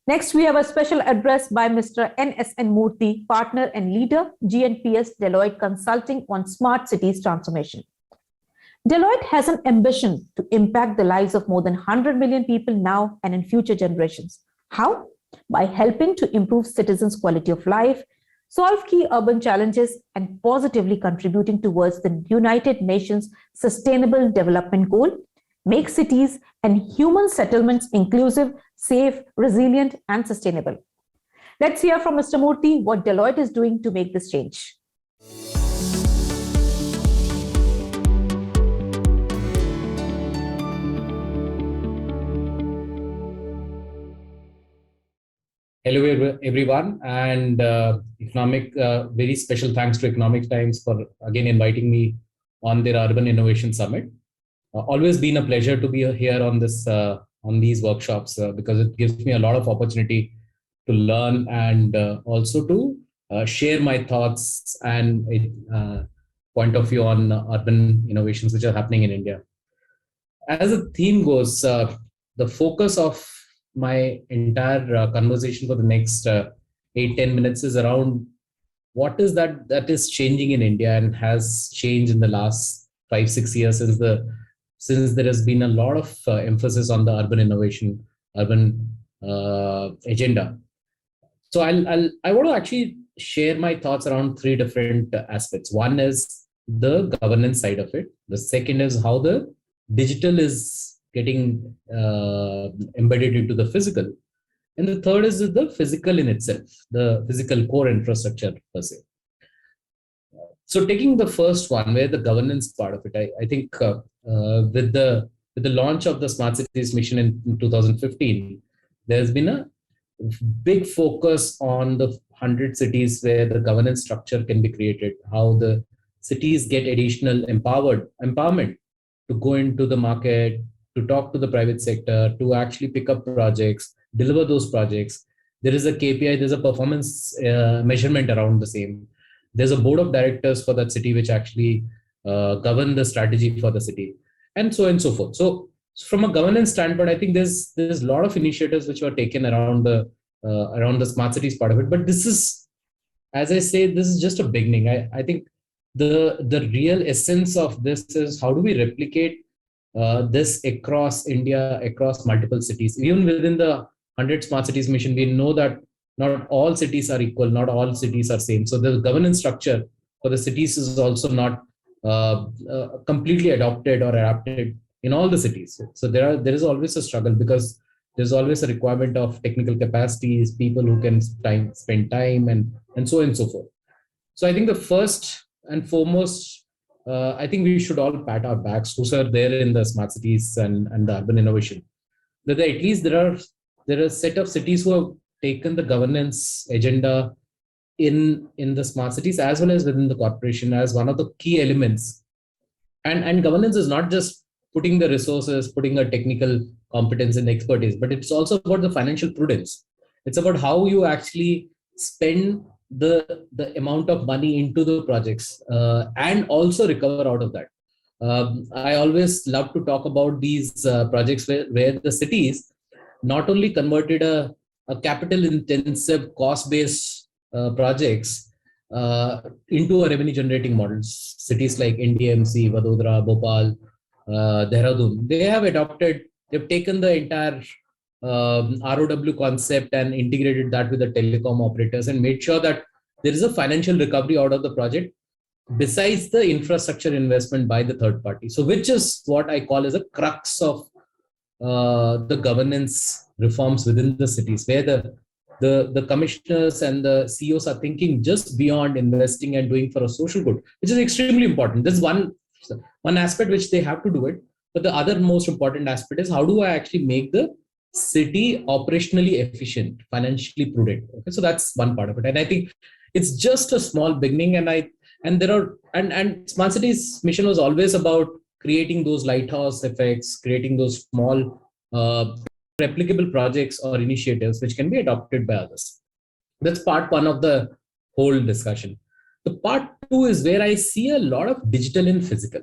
Next, we have a special address by Mr. N.S.N. Murty, partner and leader, G&PS Deloitte Consulting on smart cities transformation. Deloitte has an ambition to impact the lives of more than 100 million people now and in future generations. How? By helping to improve citizens' quality of life, solve key urban challenges, and positively contributing towards the United Nations Sustainable Development Goal, make cities and human settlements inclusive, safe, resilient, and sustainable. Let's hear from Mr. Murty what Deloitte is doing to make this change. Hello, everyone, and very special thanks to Economic Times for again inviting me on their Urban Innovation Summit. Always been a pleasure to be here on these workshops because it gives me a lot of opportunity to learn and also to share my thoughts and point of view on urban innovations which are happening in India. As the theme goes, the focus of my entire conversation for the next 8-10 minutes is around what is that is changing in India and has changed in the last 5-6 years since there has been a lot of emphasis on the urban innovation, urban agenda. So I want to actually share my thoughts around 3 different aspects. One is the governance side of it. The second is how the digital is getting embedded into the physical. And the third is the physical in itself, the physical core infrastructure per se. So taking the first one, where the governance part of it, I think with the launch of the Smart Cities Mission in 2015, there's been a big focus on the 100 cities where the governance structure can be created, how the cities get additional empowerment to go into the market, to talk to the private sector, to actually pick up projects, deliver those projects. There is a KPI, there's a performance measurement around the same. There's a board of directors for that city which actually govern the strategy for the city, and so on and so forth. So from a governance standpoint, I think there's a lot of initiatives which were taken around the smart cities part of it. But this is, as I say, this is just a beginning. I think the real essence of this is how do we replicate this across India, across multiple cities. Even within the 100 Smart Cities Mission, we know that not all cities are equal, not all cities are same. So the governance structure for the cities is also not completely adopted or adapted in all the cities. So there is always a struggle because there's always a requirement of technical capacities, people who can spend time and so on and so forth. So I think the first and foremost, I think we should all pat our backs who are there in the smart cities and the urban innovation. That at least there are a set of cities who have taken the governance agenda in the smart cities as well as within the corporation as one of the key elements. And governance is not just putting the resources, putting a technical competence and expertise, but it's also about the financial prudence. It's about how you actually spend the amount of money into the projects and also recover out of that. I always love to talk about these projects where the cities not only converted a capital intensive cost based projects into a revenue generating models. Cities like NDMC, Vadodara, Bhopal, Dehradun, they've taken the entire ROW concept and integrated that with the telecom operators and made sure that there is a financial recovery out of the project besides the infrastructure investment by the third party. So which is what I call as a crux of the governance reforms within the cities, where the commissioners and the CEOs are thinking just beyond investing and doing for a social good, which is extremely important. This is one aspect which they have to do it. But the other most important aspect is how do I actually make the city operationally efficient, financially prudent. Okay, so that's one part of it. And I think it's just a small beginning. And Smart Cities Mission was always about creating those lighthouse effects, creating those small replicable projects or initiatives which can be adopted by others. That's part one of the whole discussion. The part two is where I see a lot of digital and physical,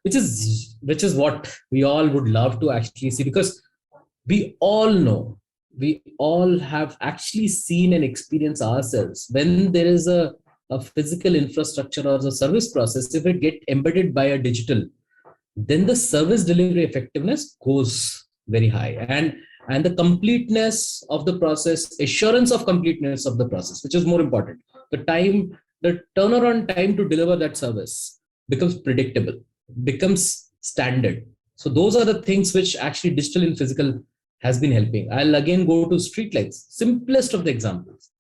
which is what we all would love to actually see, because we all know we all have actually seen and experienced ourselves when there is a physical infrastructure or a service process, if it get embedded by a digital, then the service delivery effectiveness goes very high, and the completeness of the process, assurance of completeness of the process, which is more important, the turnaround time to deliver that service becomes predictable, becomes standard. So those are the things which actually digital and physical has been helping. I'll again go to streetlights, simplest of the examples.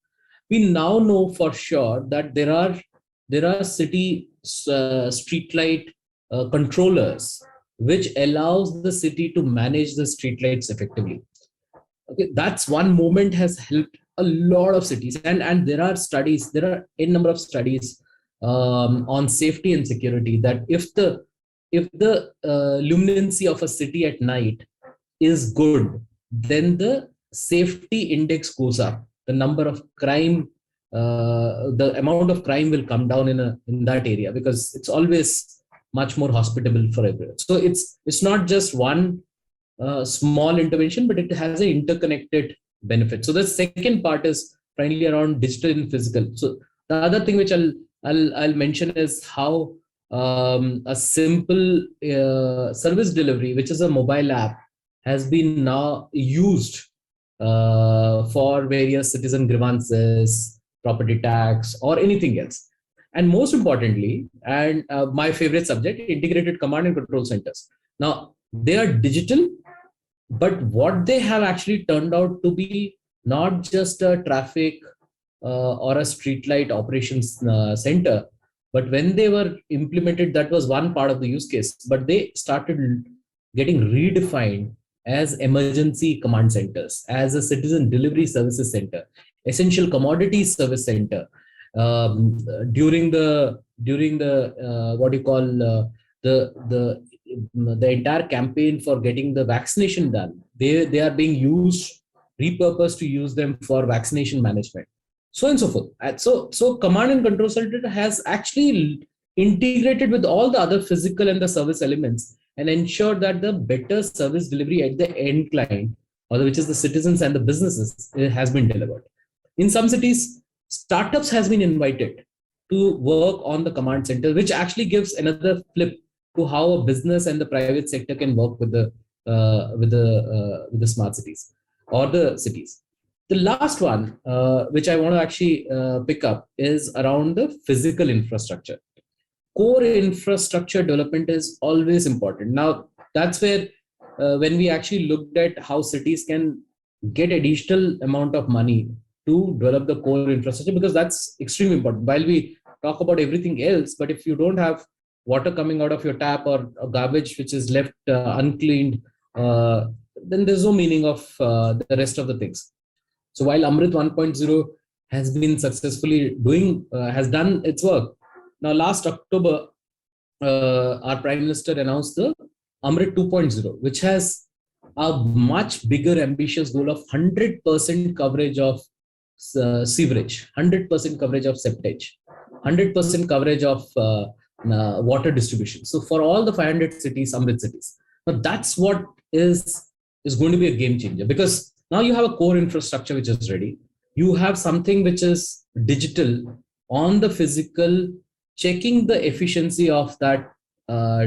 We now know for sure that there are city streetlight controllers which allows the city to manage the streetlights effectively. Okay, that's one moment has helped a lot of cities, and there are studies, there are a number of studies on safety and security, that if the luminancy of a city at night is good, then the safety index goes up, the number of crime, the amount of crime will come down in that area, because it's always much more hospitable for everyone. So it's not just one small intervention, but it has an interconnected benefit. So the second part is primarily around digital and physical. So the other thing which I'll mention is how a simple service delivery, which is a mobile app, has been now used for various citizen grievances, property tax, or anything else. And most importantly, and my favorite subject, integrated command and control centers. Now, they are digital, but what they have actually turned out to be not just a traffic or a streetlight operations center, but when they were implemented, that was one part of the use case, but they started getting redefined as emergency command centers, as a citizen delivery services center, essential commodities service center. During the what you call the entire campaign for getting the vaccination done, they are being used, repurposed to use them for vaccination management, so and so forth. And so command and control center has actually integrated with all the other physical and the service elements, and ensure that the better service delivery at the end client, or which is the citizens and the businesses, has been delivered. In some cities, startups has been invited to work on the command center, which actually gives another flip to how a business and the private sector can work with the smart cities or the cities. The last one, which I want to actually pick up, is around the physical infrastructure. Core infrastructure development is always important. Now, that's where when we actually looked at how cities can get additional amount of money to develop the core infrastructure, because that's extremely important. While we talk about everything else, but if you don't have water coming out of your tap, or garbage which is left uncleaned, then there's no meaning of the rest of the things. So while Amrit 1.0 has been successfully has done its work. Now, last October, our Prime Minister announced the Amrit 2.0, which has a much bigger ambitious goal of 100% coverage of sewerage, 100% coverage of septage, 100% coverage of water distribution. So for all the 500 cities, Amrit cities. Now that's what is going to be a game changer, because now you have a core infrastructure which is ready. You have something which is digital on the physical, checking the efficiency of that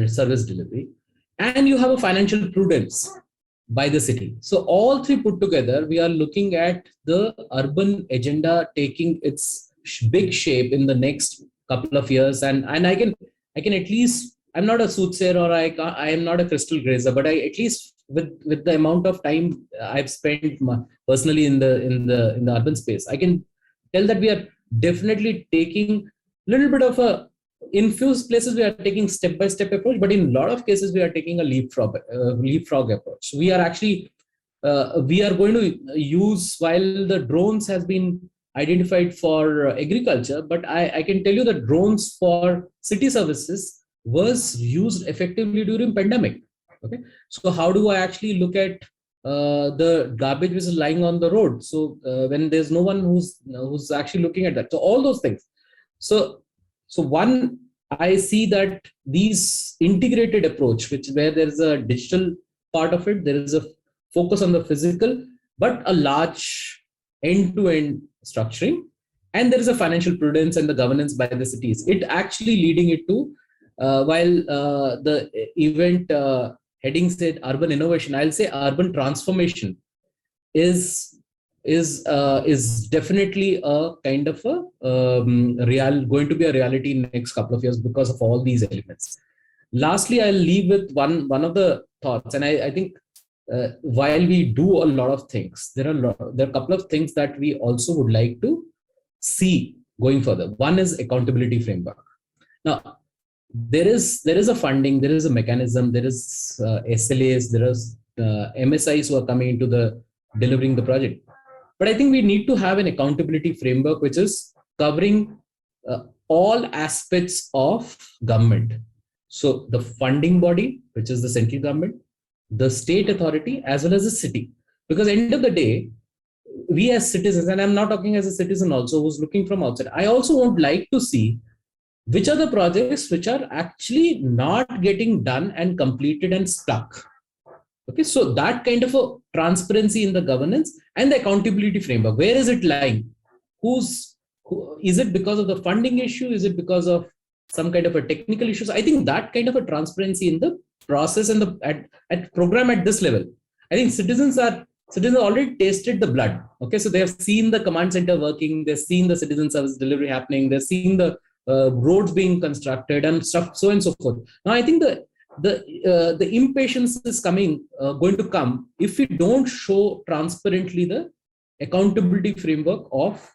service delivery, and you have a financial prudence by the city. So all three put together, we are looking at the urban agenda taking its big shape in the next couple of years. And I can at least, I'm not a soothsayer, or I am not a crystal grazer, but I at least with the amount of time I've spent personally in the urban space, I can tell that we are definitely taking a little bit of a, in few places we are taking step-by-step approach, but in a lot of cases we are taking a leapfrog approach. We are actually we are going to use, while the drones has been identified for agriculture, but I can tell you that drones for city services was used effectively during pandemic. Okay, so how do I actually look at the garbage which is lying on the road? So when there's no one who's actually looking at that, so all those things. So one, I see that these integrated approach, where there is a digital part of it, there is a focus on the physical, but a large end-to-end structuring. And there is a financial prudence and the governance by the cities. It actually leading it to, while the event heading said urban innovation, I'll say urban transformation is definitely a kind of a going to be a reality in the next couple of years because of all these elements. Lastly, I'll leave with one of the thoughts, and I think while we do a lot of things, there are a couple of things that we also would like to see going further. One is accountability framework. Now, there is a funding, there is a mechanism, there is SLAs, there is MSIs who are coming into the delivering the project. But I think we need to have an accountability framework which is covering all aspects of government. So the funding body, which is the central government, the state authority, as well as the city. Because at the end of the day, we as citizens, and I'm not talking as a citizen also who's looking from outside, I also would like to see which are the projects which are actually not getting done and completed and stuck. Okay, so that kind of a transparency in the governance and the accountability framework, where is it lying? Is it because of the funding issue? Is it because of some kind of a technical issues? I think that kind of a transparency in the process and the at program at this level. I think citizens already tasted the blood. Okay, so they have seen the command center working, they've seen the citizen service delivery happening, they've seen the roads being constructed and stuff, so on and so forth. Now, I think the impatience is going to come if we don't show transparently the accountability framework of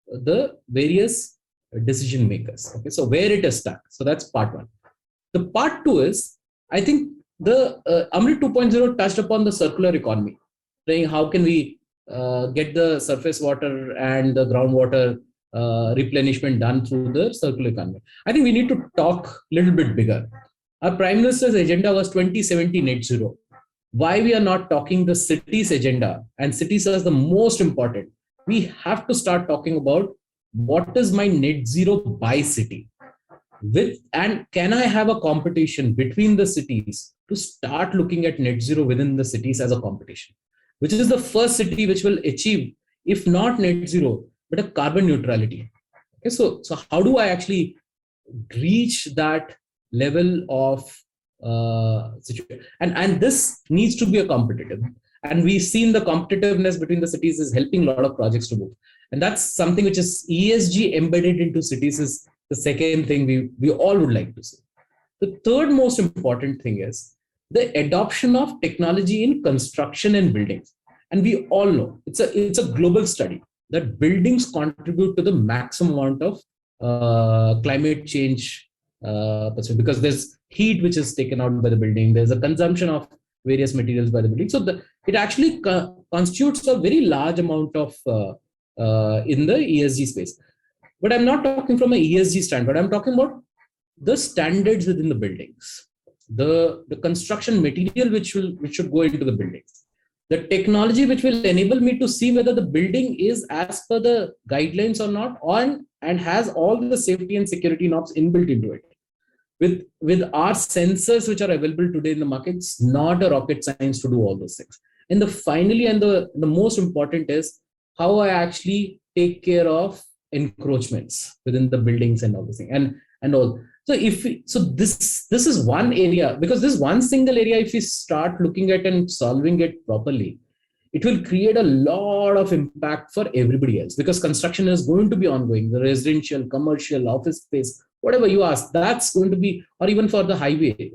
the various decision makers. Okay, so where it is stuck. So that's part one. The part two is, I think the Amrit 2.0 touched upon the circular economy, saying how can we get the surface water and the groundwater replenishment done through the circular economy. I think we need to talk a little bit bigger. Our Prime Minister's agenda was 2070 net zero. Why we are not talking the city's agenda, and cities are the most important. We have to start talking about what is my net zero by city, and can I have a competition between the cities to start looking at net zero within the cities as a competition, which is the first city which will achieve, if not net zero, but a carbon neutrality. Okay, so how do I actually reach that level of situation? And this needs to be a competitive. And we've seen the competitiveness between the cities is helping a lot of projects to move. And that's something which is ESG embedded into cities is the second thing we all would like to see. The third most important thing is the adoption of technology in construction and buildings. And we all know it's a global study that buildings contribute to the maximum amount of climate change because there's heat which is taken out by the building. There's a consumption of various materials by the building. So it actually constitutes a very large amount of in the ESG space. But I'm not talking from an ESG standpoint. I'm talking about the standards within the buildings, the construction material which should go into the buildings, the technology which will enable me to see whether the building is as per the guidelines or not, and has all the safety and security norms inbuilt into it. With our sensors which are available today in the market, it's not a rocket science to do all those things. And the most important is how I actually take care of encroachments within the buildings and all those things and all. So this is one area, because this one single area, if we start looking at and solving it properly, it will create a lot of impact for everybody else, because construction is going to be ongoing. The residential, commercial, office space, whatever you ask, that's going to be, or even for the highways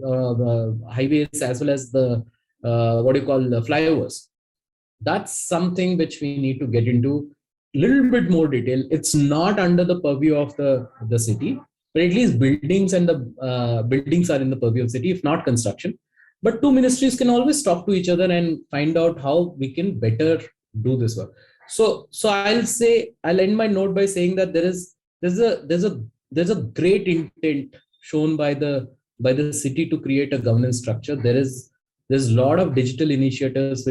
as well as the the flyovers. That's something which we need to get into a little bit more detail. It's not under the purview of the city, but at least buildings and the buildings are in the purview of the city, if not construction. But two ministries can always talk to each other and find out how we can better do this work. So I'll end my note by saying that there's a great intent shown by the city to create a governance structure. There's a lot of digital initiatives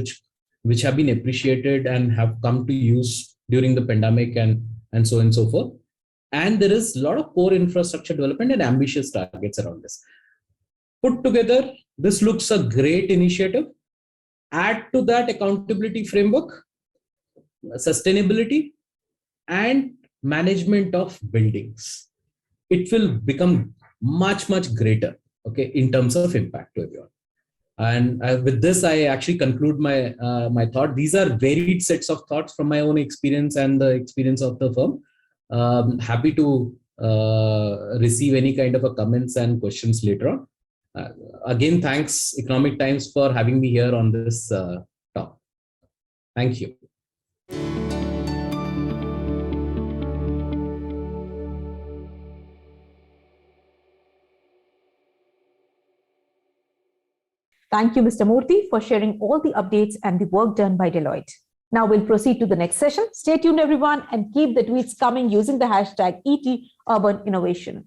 which have been appreciated and have come to use during the pandemic and so on and so forth. And there is a lot of core infrastructure development and ambitious targets around this. Put together, this looks a great initiative. Add to that accountability framework, sustainability, and management of buildings. It will become much greater, okay, in terms of impact to everyone. And with this, I actually conclude my thought. These are varied sets of thoughts from my own experience and the experience of the firm. Happy to receive any kind of a comments and questions later on. Again, thanks Economic Times for having me here on this talk. Thank you. Thank you, Mr. Murty, for sharing all the updates and the work done by Deloitte. Now we'll proceed to the next session. Stay tuned, everyone, and keep the tweets coming using the hashtag #ETUrbanInnovation.